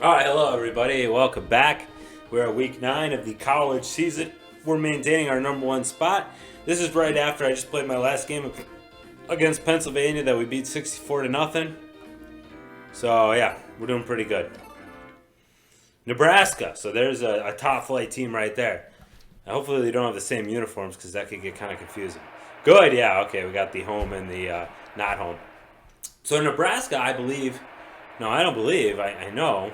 All right, hello everybody. Welcome back. We're at week 9 of the college season. We're maintaining our number 1 spot. This is right after I just played my last game against Pennsylvania that we beat 64-0. So yeah, we're doing pretty good. Nebraska. So there's a top flight team right there. Hopefully they don't have the same uniforms because that could get kind of confusing. Good, yeah, okay. We got the home and the not home. So Nebraska, I believe. No, I don't believe. I know.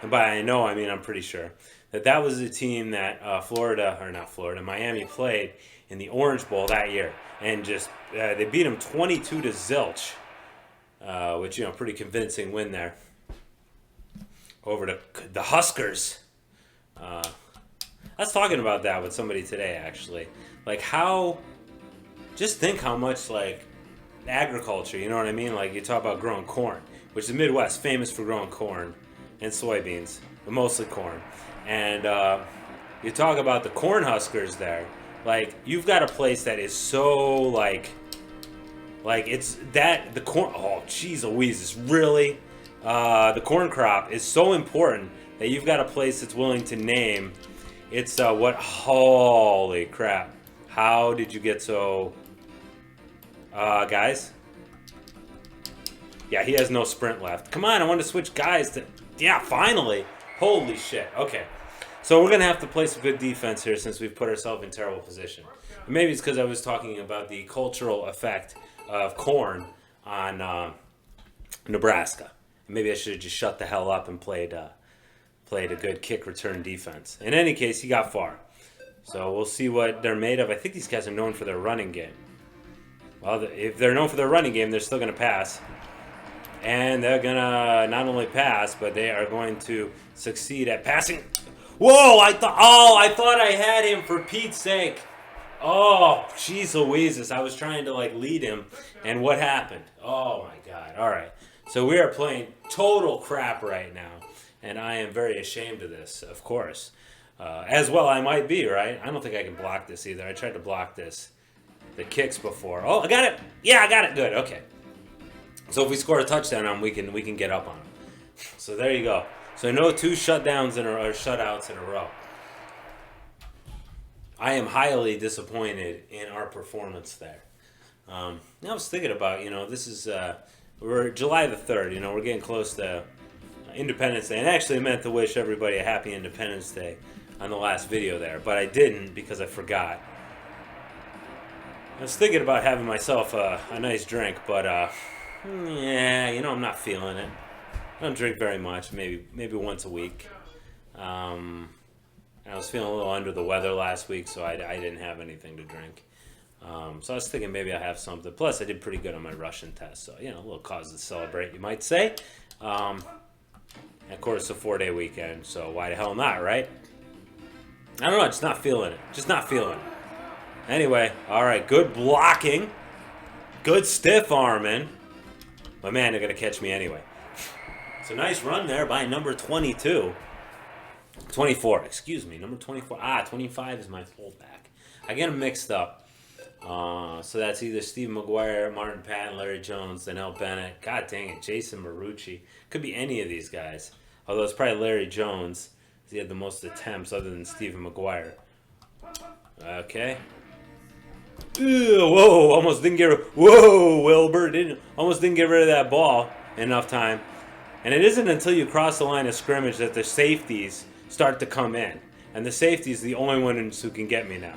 And by I know, I mean I'm pretty sure that was the team that Miami played in the Orange Bowl that year, and just they beat them 22 to zilch, which pretty convincing win there over the Huskers. I was talking about that with somebody today actually, like just think how much like agriculture, you know what I mean? Like you talk about growing corn, which the Midwest famous for growing corn and soybeans, but mostly corn. And you talk about the corn huskers there. Like you've got a place that is so like it's that the corn. Oh, jeez, Louise, it's really the corn crop is so important that you've got a place that's willing to name. It's what? Holy crap! How did you get so? Guys. Yeah, he has no sprint left. Come on, I want to switch guys to... Yeah, finally. Holy shit. Okay. So we're going to have to play some good defense here since we've put ourselves in terrible position. And maybe it's because I was talking about the cultural effect of corn on Nebraska. And maybe I should have just shut the hell up and played a good kick return defense. In any case, he got far. So we'll see what they're made of. I think these guys are known for their running game. Well, if they're known for their running game, they're still going to pass. And they're going to not only pass, but they are going to succeed at passing. Whoa, I thought I had him, for Pete's sake. Oh, jeez Louises. I was trying to lead him. And what happened? Oh my God. All right. So we are playing total crap right now. And I am very ashamed of this, of course. As well I might be, right? I don't think I can block this either. I tried to block the kicks before. Oh, I got it. Yeah, I got it. Good. Okay. So if we score a touchdown on him, we can get up on him. So there you go. So no 2 shutouts in a row. I am highly disappointed in our performance there. I was thinking about, this is we're July the 3rd. We're getting close to Independence Day, and I actually meant to wish everybody a happy Independence Day on the last video there, but I didn't because I forgot. I was thinking about having myself a nice drink, but I'm not feeling it. I don't drink very much, maybe once a week. And I was feeling a little under the weather last week, so I didn't have anything to drink. So I was thinking maybe I'll have something. Plus, I did pretty good on my Russian test, so, a little cause to celebrate, you might say. And of course, it's a 4-day weekend, so why the hell not, right? I don't know, just not feeling it. Just not feeling it. Anyway, all right, good blocking. Good stiff arming. But man, they're going to catch me anyway. So nice run there by number 22. 24, excuse me, number 24. 25 is my fullback. I get them mixed up. So that's either Steve McGuire, Martin Patton, Larry Jones, Donnell Bennett. God dang it, Jason Marucci. Could be any of these guys. Although it's probably Larry Jones. He had the most attempts other than Stephen McGuire. Okay. Ew, whoa, almost didn't get Wilbur almost didn't get rid of that ball in enough time. And it isn't until you cross the line of scrimmage that the safeties start to come in. And the safety is the only ones who can get me now.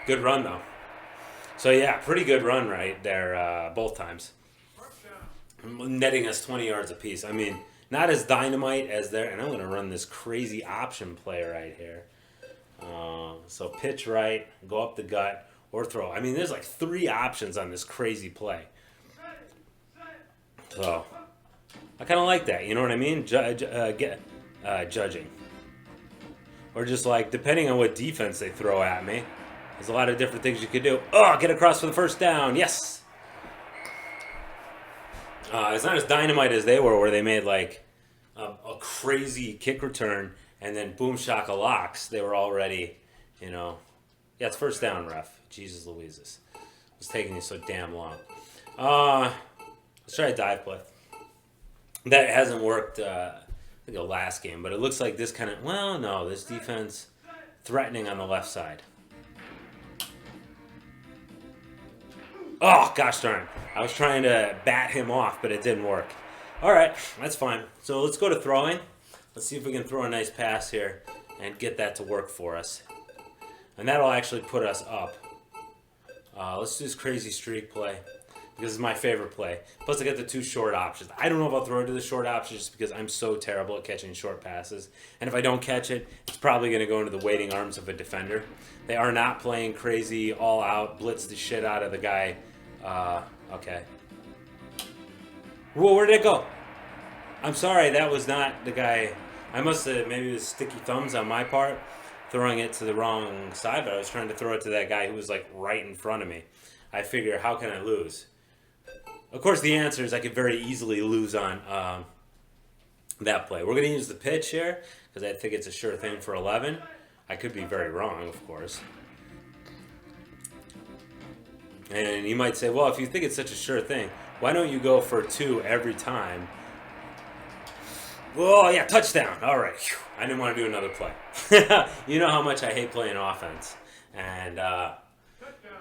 Good run though. So yeah, pretty good run right there both times. Netting us 20 yards apiece. I mean, not as dynamite as there. And I'm going to run this crazy option play right here. So pitch right, go up the gut, or throw. I mean, there's 3 options on this crazy play. So I kind of like that. You know what I mean? Judging. Or just depending on what defense they throw at me, there's a lot of different things you could do. Oh, get across for the first down. Yes. It's not as dynamite as they were, where they made a crazy kick return and then boom shaka locks. They were already, yeah, it's first down, ref. Jesus Louises. It's taking you so damn long. Let's try a dive play. That hasn't worked, I think, the last game, but it looks like this kind of, well, no, this defense threatening on the left side. Oh, gosh darn. I was trying to bat him off, but it didn't work. All right, that's fine. So let's go to throwing. Let's see if we can throw a nice pass here and get that to work for us. And that'll actually put us up. Let's do this crazy streak play. This is my favorite play. Plus, I get the 2 short options. I don't know if I'll throw it to the short options just because I'm so terrible at catching short passes. And if I don't catch it, it's probably going to go into the waiting arms of a defender. They are not playing crazy, all-out, blitz the shit out of the guy. Okay. Whoa, where did it go? I'm sorry, that was not the guy. I must have, maybe it was sticky thumbs on my part, throwing it to the wrong side, but I was trying to throw it to that guy who was like right in front of me. I figure, how can I lose? Of course, the answer is I could very easily lose on that play. We're going to use the pitch here because I think it's a sure thing for 11. I could be very wrong, of course. And you might say, well, if you think it's such a sure thing, why don't you go for 2 every time? Oh, yeah, touchdown. All right. Whew. I didn't want to do another play. You know how much I hate playing offense. And I,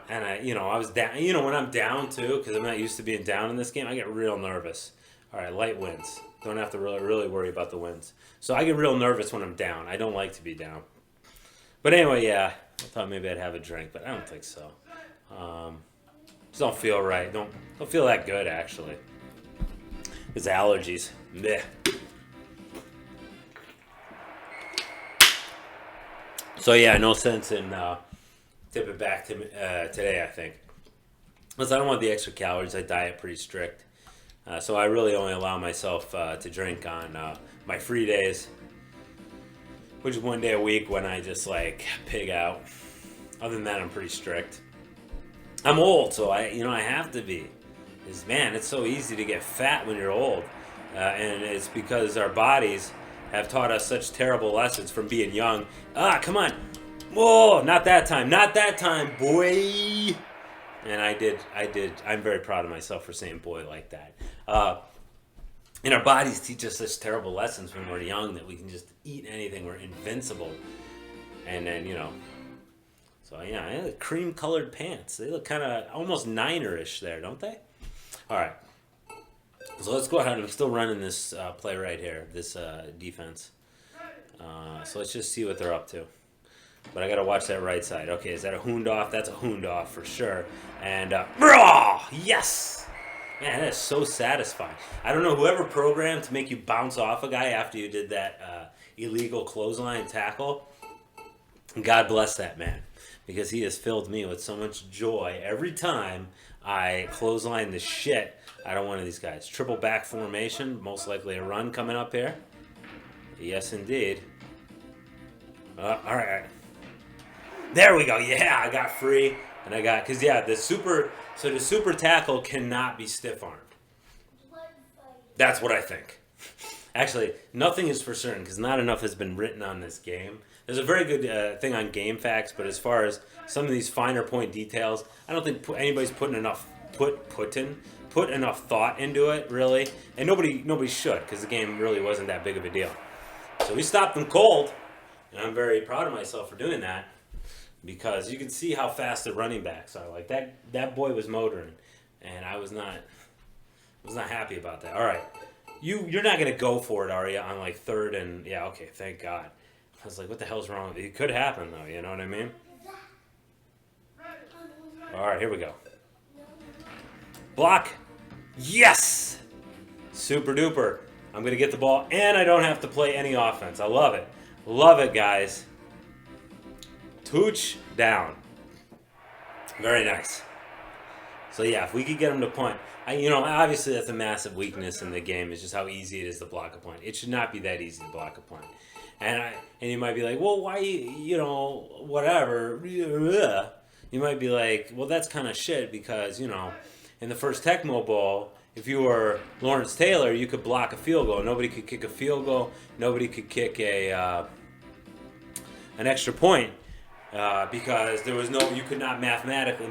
I was down. When I'm down, too, because I'm not used to being down in this game, I get real nervous. All right, light wins. Don't have to really worry about the wins. So I get real nervous when I'm down. I don't like to be down. But anyway, yeah, I thought maybe I'd have a drink, but I don't think so. Just don't feel right. Don't feel that good, actually. It's allergies. Blech. So yeah, no sense in tip it back to today, I think. Because I don't want the extra calories. I diet pretty strict. So I really only allow myself to drink on my free days, which is 1 day a week when I just like pig out. Other than that, I'm pretty strict. I'm old, so I have to be. Because, man, it's so easy to get fat when you're old. And it's because our bodies have taught us such terrible lessons from being young. Come on. Whoa, not that time. Not that time, boy. And I did. I'm very proud of myself for saying boy like that. And our bodies teach us such terrible lessons when we're young that we can just eat anything. We're invincible. And then, So, yeah, cream-colored pants. They look kind of almost Niner-ish there, don't they? All right. So let's go ahead. I'm still running this play right here, this defense. So let's just see what they're up to. But I got to watch that right side. Okay, is that a hoond off? That's a hoond off for sure. And, yes! Man, that is so satisfying. I don't know, whoever programmed to make you bounce off a guy after you did that illegal clothesline tackle, God bless that man. Because he has filled me with so much joy every time I clothesline the shit out of one of these guys. Triple back formation, most likely a run coming up here. Yes, indeed. All right. There we go. Yeah, I got free. And I got, because, yeah, the super tackle cannot be stiff-armed. That's what I think. Actually, nothing is for certain because not enough has been written on this game. There's a very good thing on Game Facts, but as far as some of these finer point details, I don't think anybody's put enough thought into it, really. And nobody should, because the game really wasn't that big of a deal. So we stopped them cold, and I'm very proud of myself for doing that, because you can see how fast the running backs are. Like that boy was motoring, and I was not happy about that. All right, you're not gonna go for it, are you? On like third and yeah, okay, thank God. I was like, what the hell's wrong with it? It could happen, though, you know what I mean? All right, here we go. Block. Yes! Super duper. I'm going to get the ball, and I don't have to play any offense. I love it. Love it, guys. Touch down. Very nice. So, yeah, if we could get them to punt. Obviously that's a massive weakness in the game. It's just how easy it is to block a punt. It should not be that easy to block a punt. And you might be like, well, why, whatever. You might be like, well, that's kind of shit because, in the first Tecmo Bowl, if you were Lawrence Taylor, you could block a field goal. Nobody could kick a field goal. Nobody could kick an extra point because there was you could not mathematically,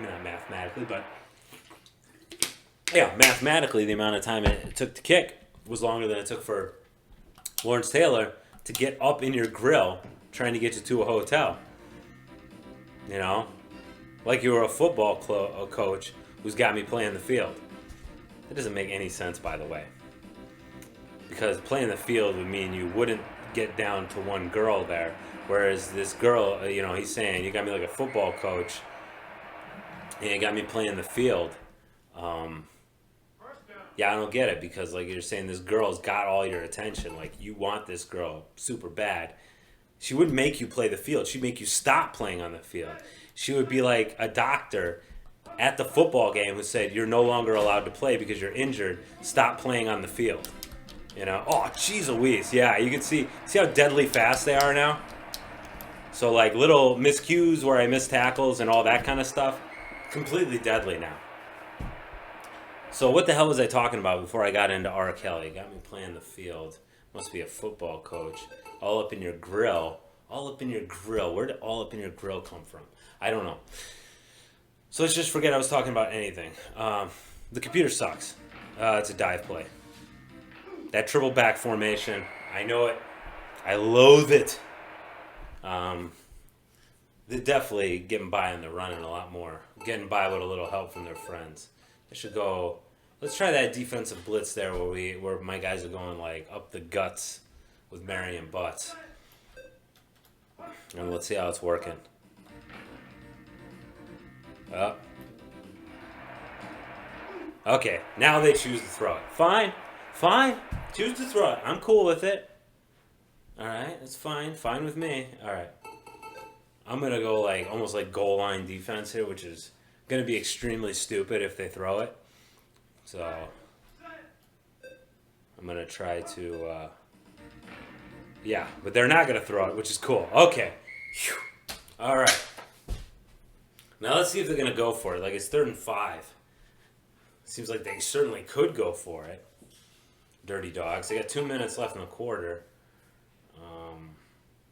the amount of time it took to kick was longer than it took for Lawrence Taylor to get up in your grill trying to get you to a hotel. You know? Like you were a football coach who's got me playing the field. That doesn't make any sense, by the way. Because playing the field would mean you wouldn't get down to one girl there. Whereas this girl, he's saying, you got me like a football coach, and you got me playing the field. Yeah, I don't get it, because like you're saying, this girl's got all your attention. Like, you want this girl super bad. She wouldn't make you play the field. She'd make you stop playing on the field. She would be like a doctor at the football game who said, you're no longer allowed to play because you're injured. Stop playing on the field. Oh, jeez Louise. Yeah, you can see how deadly fast they are now? So like little miscues where I miss tackles and all that kind of stuff, completely deadly now. So what the hell was I talking about before I got into R. Kelly? Got me playing the field. Must be a football coach. All up in your grill. All up in your grill. Where did all up in your grill come from? I don't know. So let's just forget I was talking about anything. The computer sucks. It's a dive play. That triple back formation, I know it. I loathe it. They're definitely getting by in the running a lot more. Getting by with a little help from their friends. They should go. Let's try that defensive blitz there where my guys are going like up the guts with Marion Butts. And let's see how it's working. Okay, now they choose to throw it. Fine. Choose to throw it. I'm cool with it. Alright, that's fine. Fine with me. Alright. I'm going to go like almost like goal line defense here, which is going to be extremely stupid if they throw it. So I'm going to try to yeah, but they're not going to throw it, which is cool. Okay. All right. Now let's see if they're going to go for it. Like, it's 3rd and 5. Seems like they certainly could go for it. Dirty dogs. They got 2 minutes left in the quarter.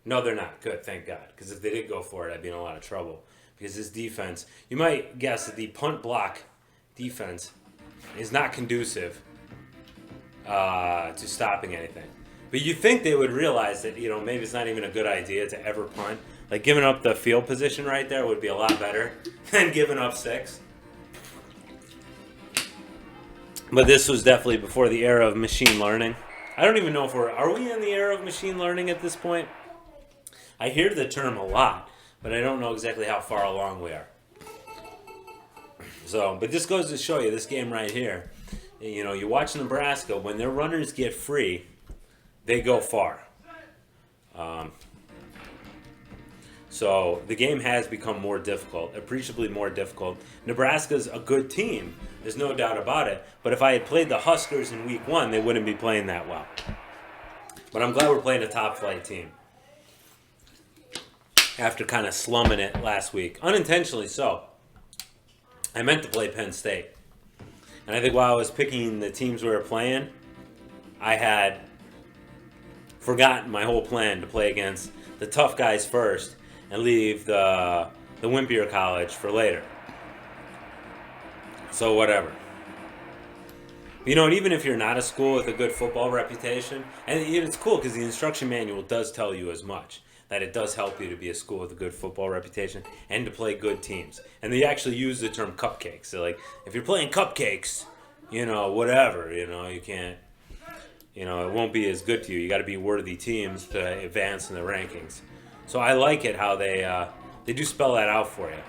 No, they're not. Good, thank God. Because if they did go for it, I'd be in a lot of trouble. Because this defense, you might guess that the punt block defense is not conducive to stopping anything. But you'd think they would realize that, maybe it's not even a good idea to ever punt. Like, giving up the field position right there would be a lot better than giving up 6. But this was definitely before the era of machine learning. I don't even know if are we in the era of machine learning at this point? I hear the term a lot, but I don't know exactly how far along we are. So, but this goes to show you, this game right here, you watch Nebraska, when their runners get free, they go far. So the game has become more difficult, appreciably more difficult. Nebraska's a good team, there's no doubt about it. But if I had played the Huskers in week 1, they wouldn't be playing that well. But I'm glad we're playing a top flight team. After kind of slumming it last week. Unintentionally so. I meant to play Penn State. And I think while I was picking the teams we were playing, I had forgotten my whole plan to play against the tough guys first and leave the wimpier college for later. So whatever. And even if you're not a school with a good football reputation, and it's cool because the instruction manual does tell you as much, that it does help you to be a school with a good football reputation and to play good teams. And they actually use the term cupcakes. So like, if you're playing cupcakes, whatever, you can't, it won't be as good to you. You got to be worthy teams to advance in the rankings. So I like it how they do spell that out for you.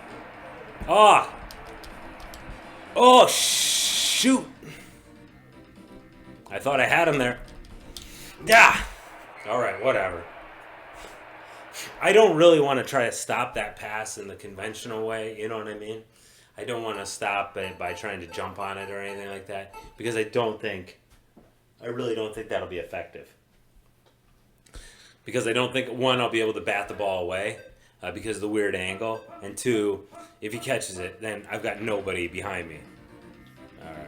Oh, shoot. I thought I had him there. Yeah. All right, whatever. I don't really want to try to stop that pass in the conventional way, you know what I mean? I don't want to stop it by trying to jump on it or anything like that, because I really don't think that'll be effective. Because I don't think, 1, I'll be able to bat the ball away because of the weird angle, and 2, if he catches it, then I've got nobody behind me. All right.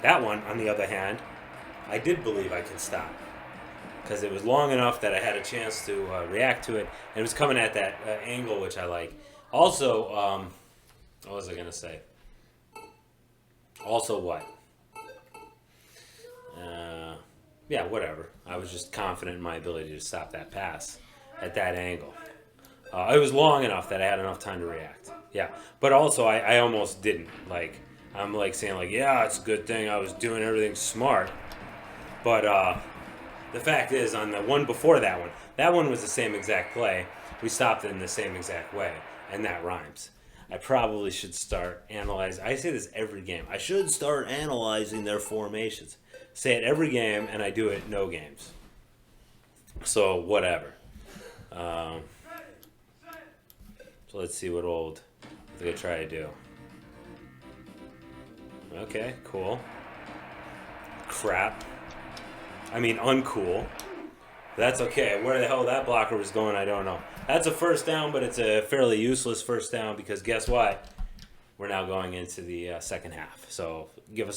That one, on the other hand, I did believe I could stop. Because it was long enough that I had a chance to react to it. And it was coming at that angle, which I like. Also, what was I going to say? Also what? yeah, whatever. I was just confident in my ability to stop that pass at that angle. It was long enough that I had enough time to react. Yeah, but also I almost didn't. Like, I'm like saying like, yeah, it's a good thing I was doing everything smart. But the fact is, on the one before that one was the same exact play. We stopped it in the same exact way, and that rhymes. I probably should start analyzing. I say this every game. I should start analyzing their formations. Say it every game, and I do it no games. So whatever. So let's see what old I'm gonna try to do. Okay, cool. Crap. I mean, uncool. That's okay. Where the hell that blocker was going, I don't know. That's a first down, but it's a fairly useless first down because guess what? We're now going into the second half. So give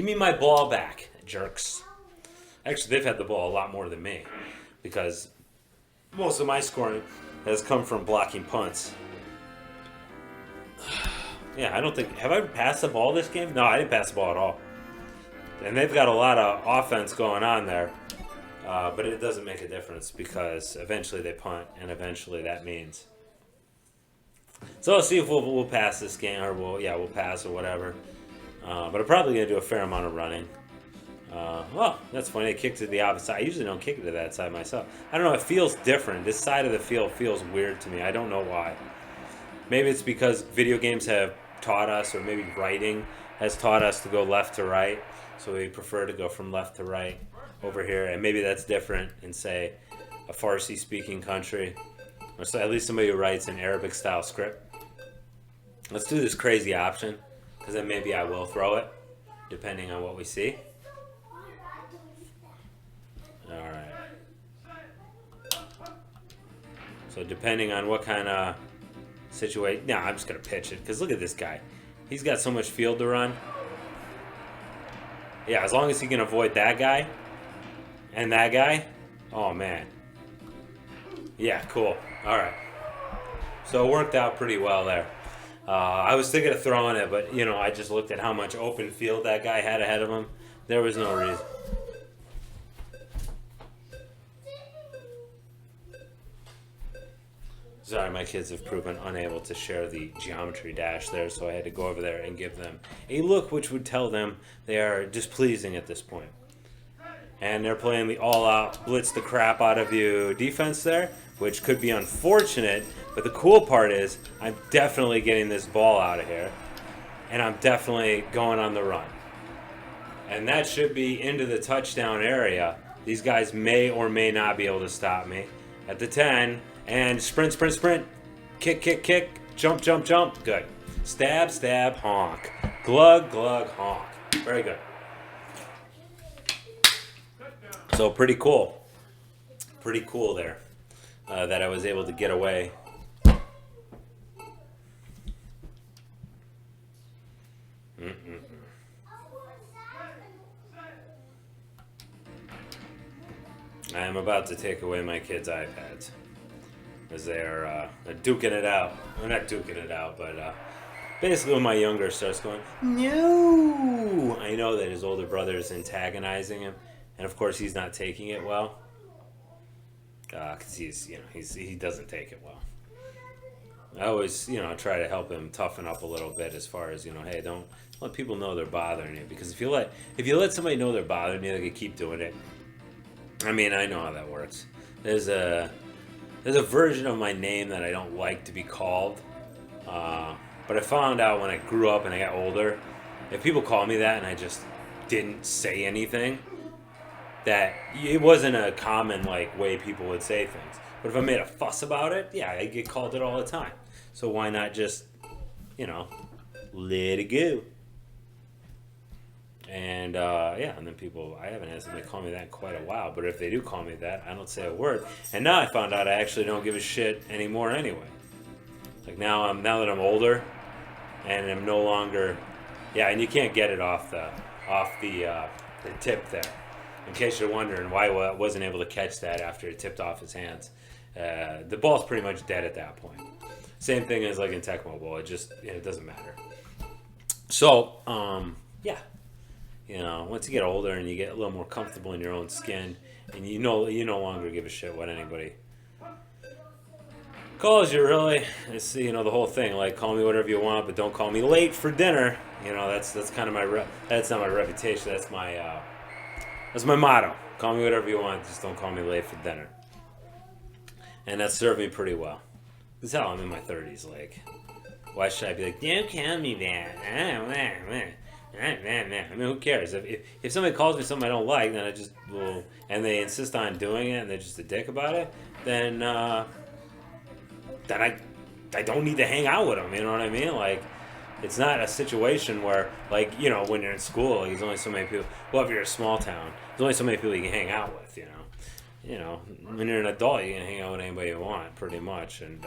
me my ball back, jerks. Actually, they've had the ball a lot more than me because most of my scoring has come from blocking punts. Yeah, I don't think... Have I passed the ball this game? No, I didn't pass the ball at all. And they've got a lot of offense going on there. But it doesn't make a difference because eventually they punt, and eventually that means. So let's see if we'll pass this game, or we'll pass or whatever. But I'm probably going to do a fair amount of running. Well, that's funny. They kicked it to the opposite side. I usually don't kick it to that side myself. I don't know. It feels different. This side of the field feels weird to me. I don't know why. Maybe it's because video games have taught us, or maybe writing has taught us to go left to right. So we prefer to go from left to right over here. And maybe that's different in, say, a Farsi-speaking country. Or so at least somebody who writes an Arabic-style script. Let's do this crazy option, because then maybe I will throw it, depending on what we see. All right. So depending on what kind of situation... No, I'm just going to pitch it, because look at this guy. He's got so much field to run. Yeah, as long as he can avoid that guy and that guy. Oh, man. Yeah, cool. All right. So it worked out pretty well there. I was thinking of throwing it, but, I just looked at how much open field that guy had ahead of him. There was no reason. Sorry, my kids have proven unable to share the geometry dash there, so I had to go over there and give them a look which would tell them they are displeasing at this point. And they're playing the all-out, blitz the crap out of you defense there, which could be unfortunate, but the cool part is I'm definitely getting this ball out of here, and I'm definitely going on the run. And that should be into the touchdown area. These guys may or may not be able to stop me. At the 10... And sprint, sprint, sprint. Kick, kick, kick. Jump, jump, jump. Good. Stab, stab, honk. Glug, glug, honk. Very good. So pretty cool. Pretty cool there. That I was able to get away. I am about to take away my kids' iPads. As they're duking it out. Well, not duking it out, but basically when my younger starts going, no, I know that his older brother is antagonizing him, and of course he's not taking it well, because he doesn't take it well. I always try to help him toughen up a little bit as far as hey, don't let people know they're bothering you, because if you let somebody know they're bothering you, they can keep doing it. I mean, I know how that works. There's a version of my name that I don't like to be called, but I found out when I grew up and I got older, if people call me that and I just didn't say anything, that it wasn't a common way people would say things. But if I made a fuss about it, yeah, I get called it all the time. So why not just, let it go? And and then people, I haven't had somebody call me that in quite a while, but if they do call me that, I don't say a word. And now I found out I actually don't give a shit anymore anyway. Now that I'm older, and I'm no longer, and you can't get it off the tip there. In case you're wondering why I wasn't able to catch that after it tipped off his hands, the ball's pretty much dead at that point. Same thing as in Tecmo Bowl, it just it doesn't matter. So You know, once you get older and you get a little more comfortable in your own skin, and you no longer give a shit what anybody calls you. Really, it's, you know, the whole thing. Like, call me whatever you want, but don't call me late for dinner. You know, that's kind of that's not my reputation. That's my motto. Call me whatever you want, just don't call me late for dinner. And that served me pretty well. Because hell, I'm in my 30s. Like, why should I be like, don't call me that? I mean, who cares? If somebody calls me something I don't like, then I just will, and they insist on doing it, and they're just a dick about it, then I don't need to hang out with them. You know what I mean? Like, it's not a situation where, like, you know, when you're in school, like, there's only so many people. Well, if you're a small town, there's only so many people you can hang out with. You know, when you're an adult, you can hang out with anybody you want, pretty much, and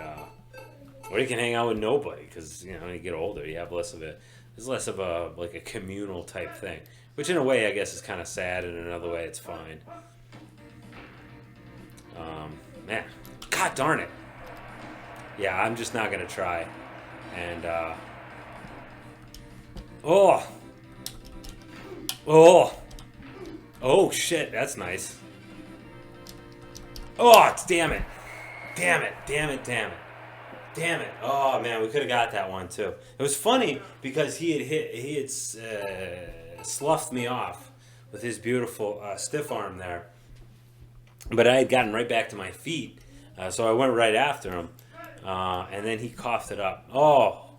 or you can hang out with nobody, because, you know, when you get older, you have less of it. It's less of a, like, a communal type thing, which in a way I guess is kind of sad, and in another way it's fine. Man, god darn it. Yeah, I'm just not gonna try. And oh shit, that's nice. Oh, damn it. Damn it. Oh, man, we could have got that one, too. It was funny because he had sloughed me off with his beautiful stiff arm there. But I had gotten right back to my feet, so I went right after him. And then he coughed it up. Oh,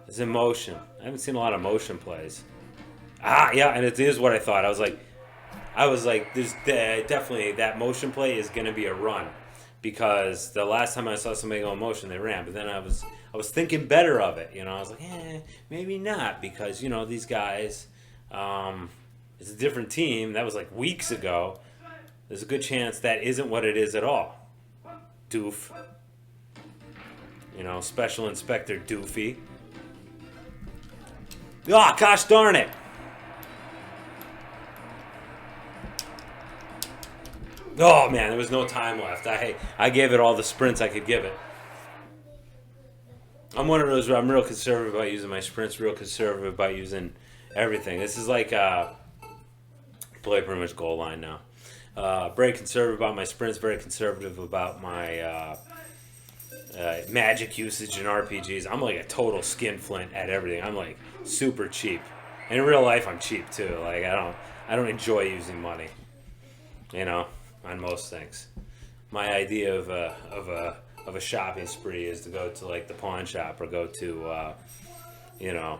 it's in motion. I haven't seen a lot of motion plays. Yeah, and it is what I thought. I was like, there's definitely, that motion play is going to be a run. Because the last time I saw somebody go in motion, they ran. But then I was thinking better of it. You know, I was like, maybe not, because, you know, these guys, it's a different team. That was like weeks ago. There's a good chance that isn't what it is at all. Doof. You know, Special Inspector Doofy. Oh, gosh darn it. Oh, man, there was no time left. I gave it all the sprints I could give it. I'm one of those, I'm real conservative about using my sprints, real conservative about using everything. This is like, play pretty much goal line now. Very conservative about my sprints, very conservative about my magic usage in RPGs. I'm like a total skinflint at everything. I'm like super cheap. And in real life, I'm cheap too. Like, I don't enjoy using money, you know, on most things. My idea of a shopping spree is to go to like the pawn shop or go to you know,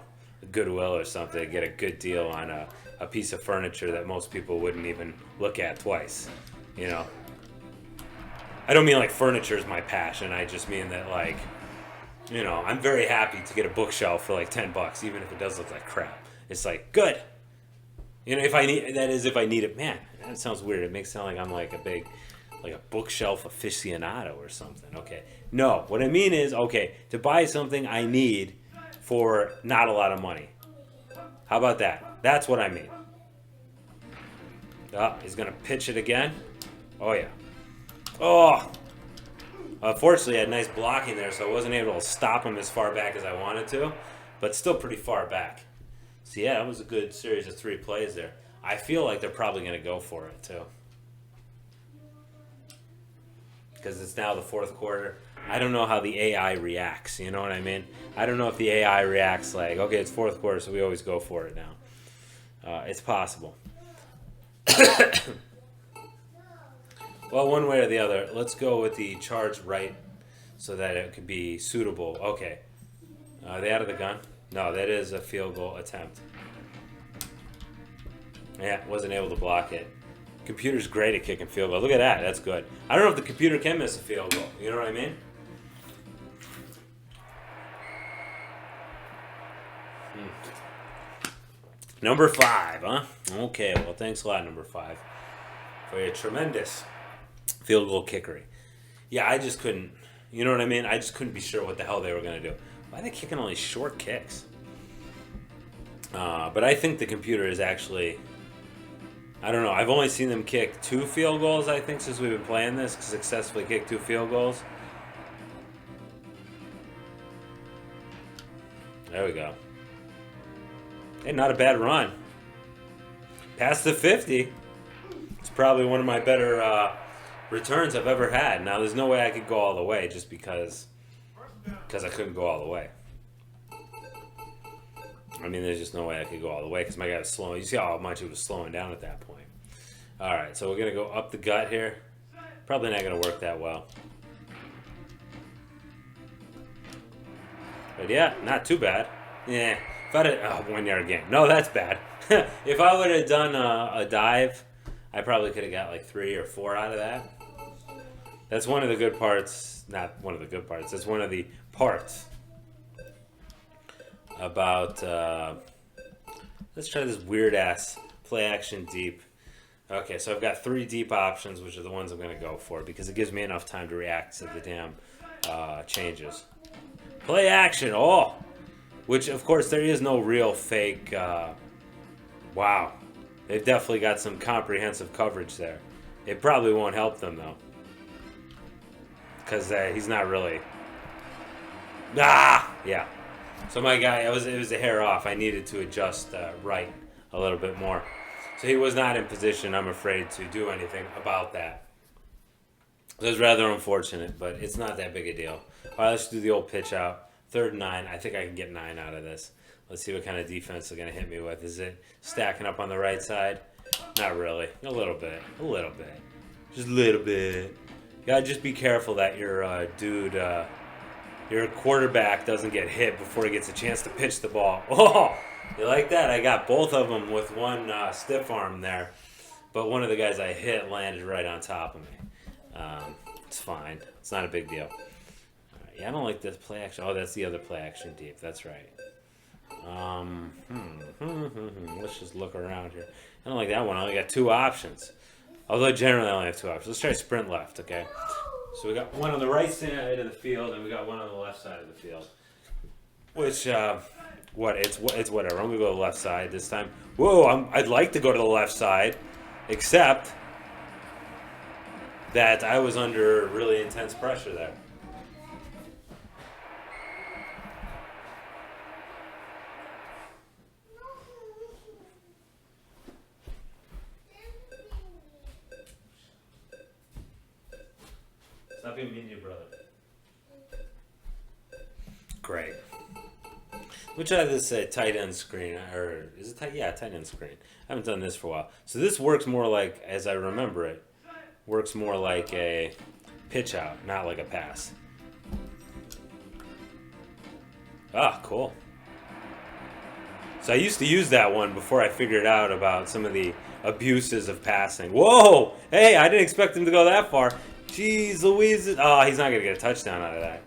Goodwill or something to get a good deal on a piece of furniture that most people wouldn't even look at twice. You know, I don't mean like furniture is my passion. I just mean that, like, you know, I'm very happy to get a bookshelf for like $10, even if it does look like crap. It's like, good. You know, if I need it, man, that sounds weird. It makes it sound like I'm like a bookshelf aficionado or something. Okay. No, what I mean is, okay, to buy something I need for not a lot of money. How about that? That's what I mean. Oh, he's going to pitch it again. Oh, yeah. Oh! Unfortunately, I had nice blocking there, so I wasn't able to stop him as far back as I wanted to, but still pretty far back. So, yeah, that was a good series of 3 plays there. I feel like they're probably going to go for it, too. Because it's now the 4th quarter. I don't know how the AI reacts, you know what I mean? I don't know if the AI reacts like, okay, it's 4th quarter, so we always go for it now. It's possible. Well, one way or the other, let's go with the charge right so that it could be suitable. Okay. Are they out of the gun? No, that is a field goal attempt. Yeah, wasn't able to block it. Computer's great at kicking field goal. Look at that. That's good. I don't know if the computer can miss a field goal. You know what I mean? Number 5, huh? Okay, well, thanks a lot, number 5, for your tremendous field goal kickery. Yeah, I just couldn't, you know what I mean? I just couldn't be sure what the hell they were going to do. Why are they kicking all these short kicks? But I think the computer is actually, I don't know, I've only seen them kick 2 field goals, I think, since we've been playing this, successfully kick 2 field goals. There we go. Hey, not a bad run. Past the 50. It's probably one of my better returns I've ever had. Now, there's no way I could go all the way just because I couldn't go all the way. I mean, there's just no way I could go all the way because my guy was slowing. You see how much he was slowing down at that point. All right, so we're going to go up the gut here. Probably not going to work that well. But yeah, not too bad. Yeah, if I'd have, 1 yard gain. No, that's bad. If I would have done a dive, I probably could have got like 3 or 4 out of that. That's one of the good parts. Not one of the good parts. That's one of the parts about. Let's try this weird ass play action deep. Okay, so I've got 3 deep options, which are the ones I'm going to go for because it gives me enough time to react to the damn changes. Play action, which of course there is no real fake. Wow, they've definitely got some comprehensive coverage there. It probably won't help them though, because he's not really. Yeah. So my guy, it was a hair off. I needed to adjust right a little bit more. So he was not in position, I'm afraid, to do anything about that. It was rather unfortunate, but it's not that big a deal. All right, let's do the old pitch out. 3rd and 9. I think I can get 9 out of this. Let's see what kind of defense they're going to hit me with. Is it stacking up on the right side? Not really. A little bit. Just a little bit. You got to just be careful that your your quarterback doesn't get hit before he gets a chance to pitch the ball. Oh, you like that? I got both of them with one stiff arm there. But one of the guys I hit landed right on top of me. It's fine. It's not a big deal. Yeah, I don't like this play action. Oh, that's the other play action deep. That's right. Let's just look around here. I don't like that one. I only got 2 options. Although generally I only have 2 options. Let's try sprint left, okay? So we got one on the right side of the field, and we got one on the left side of the field. Which, it's whatever. I'm going to go to the left side this time. Whoa, I'd like to go to the left side, except that I was under really intense pressure there. Stop being mean to your brother. Great. We'll try this tight end screen, or is it tight? Yeah, tight end screen. I haven't done this for a while. So this works more like, as I remember it, works more like a pitch out, not like a pass. Ah, cool. So I used to use that one before I figured out about some of the abuses of passing. Whoa! Hey, I didn't expect him to go that far. Jeez Louise. Oh, he's not going to get a touchdown out of that.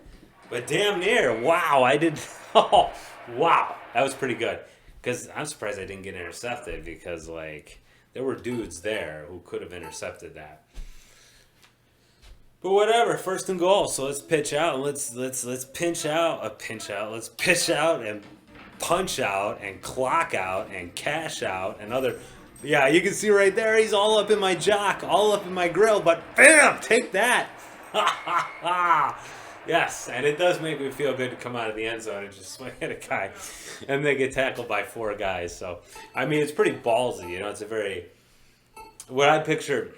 But damn near. Wow, I did. Oh, wow. That was pretty good. Because I'm surprised I didn't get intercepted because, like, there were dudes there who could have intercepted that. But whatever, 1st and goal. So let's pitch out and let's pinch out. Let's pitch out and punch out and clock out and cash out and other. Yeah, you can see right there, he's all up in my jock, all up in my grill, but bam, take that. Yes, and it does make me feel good to come out of the end zone and just swing at a guy and they get tackled by 4 guys. So, I mean, it's pretty ballsy, you know, it's a very, what I picture,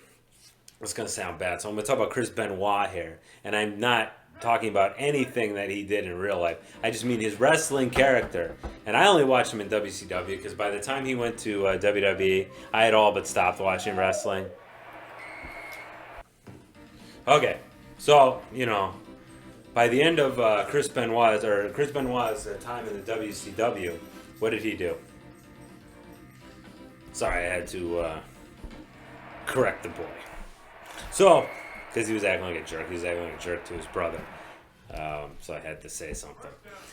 it's going to sound bad, so I'm going to talk about Chris Benoit here, and I'm not talking about anything that he did in real life. I just mean his wrestling character. And I only watched him in WCW because by the time he went to WWE, I had all but stopped watching wrestling. Okay, so, you know, by the end of Chris Benoit's time in the WCW, what did he do? Sorry, I had to correct the boy. So, because he was acting like a jerk. He was acting like a jerk to his brother. So I had to say something.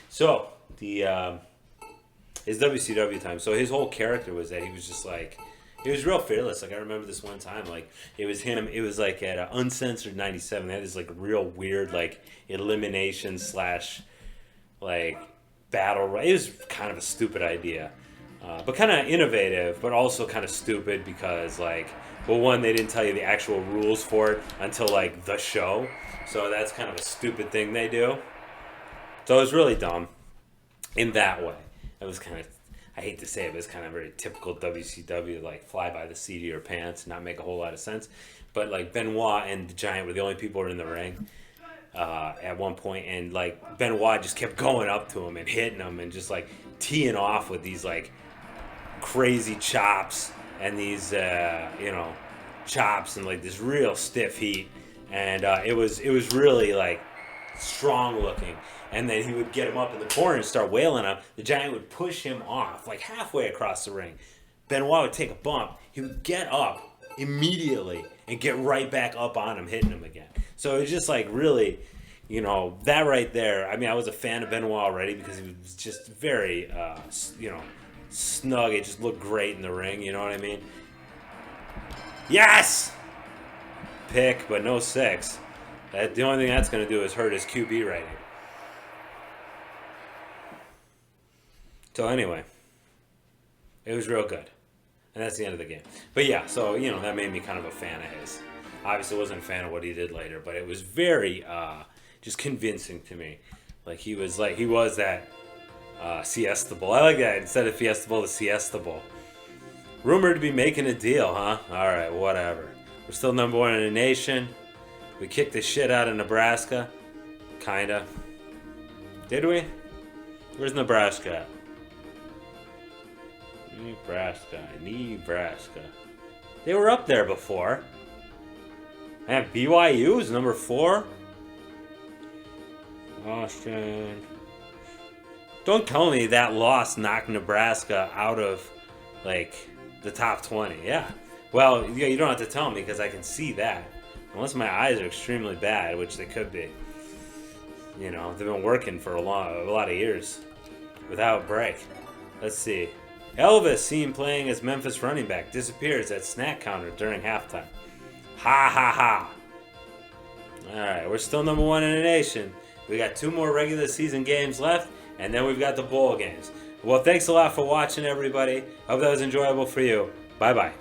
So, his WCW time. So his whole character was that he was just like, he was real fearless. Like, I remember this one time, like, it was him. It was like at Uncensored 97. They had this, like, real weird, like, elimination / like, battle. It was kind of a stupid idea. But kind of innovative, but also kind of stupid because, like, well, one, they didn't tell you the actual rules for it until, like, the show. So that's kind of a stupid thing they do. So it was really dumb in that way. It was kind of, I hate to say it, but it's kind of very typical WCW, like fly by the seat of your pants, not make a whole lot of sense. But like Benoit and the Giant were the only people who were in the ring at one point, and like Benoit just kept going up to him and hitting him and just like teeing off with these like crazy chops and these chops and like this real stiff heat, and it was really like strong looking. And then he would get him up in the corner and start wailing him. The Giant would push him off like halfway across the ring. Benoit would take a bump. He would get up immediately and get right back up on him, hitting him again. So it was just like really, that right there. I mean, I was a fan of Benoit already because he was just very, snug. It just looked great in the ring. You know what I mean? Yes! Pick, but no 6. The only thing that's going to do is hurt his QB rating. So anyway, it was real good. And that's the end of the game. But yeah, so, that made me kind of a fan of his. Obviously wasn't a fan of what he did later, but it was very just convincing to me. Like he was that Siesta Bowl. I like that. Instead of Fiesta Bowl, the Siesta Bowl. Rumored to be making a deal, huh? Alright, whatever. We're still number 1 in the nation. We kicked the shit out of Nebraska. Kinda. Did we? Where's Nebraska at? Nebraska. They were up there before. And BYU is number 4. Austin. Don't tell me that loss knocked Nebraska out of, like, the top 20. Yeah. Well, yeah, you don't have to tell me because I can see that. Unless my eyes are extremely bad, which they could be. They've been working for a lot of years without break. Let's see. Elvis, seen playing as Memphis running back, disappears at snack counter during halftime. Ha ha ha. Alright, we're still number 1 in the nation. We got 2 more regular season games left, and then we've got the bowl games. Well, thanks a lot for watching, everybody. Hope that was enjoyable for you. Bye-bye.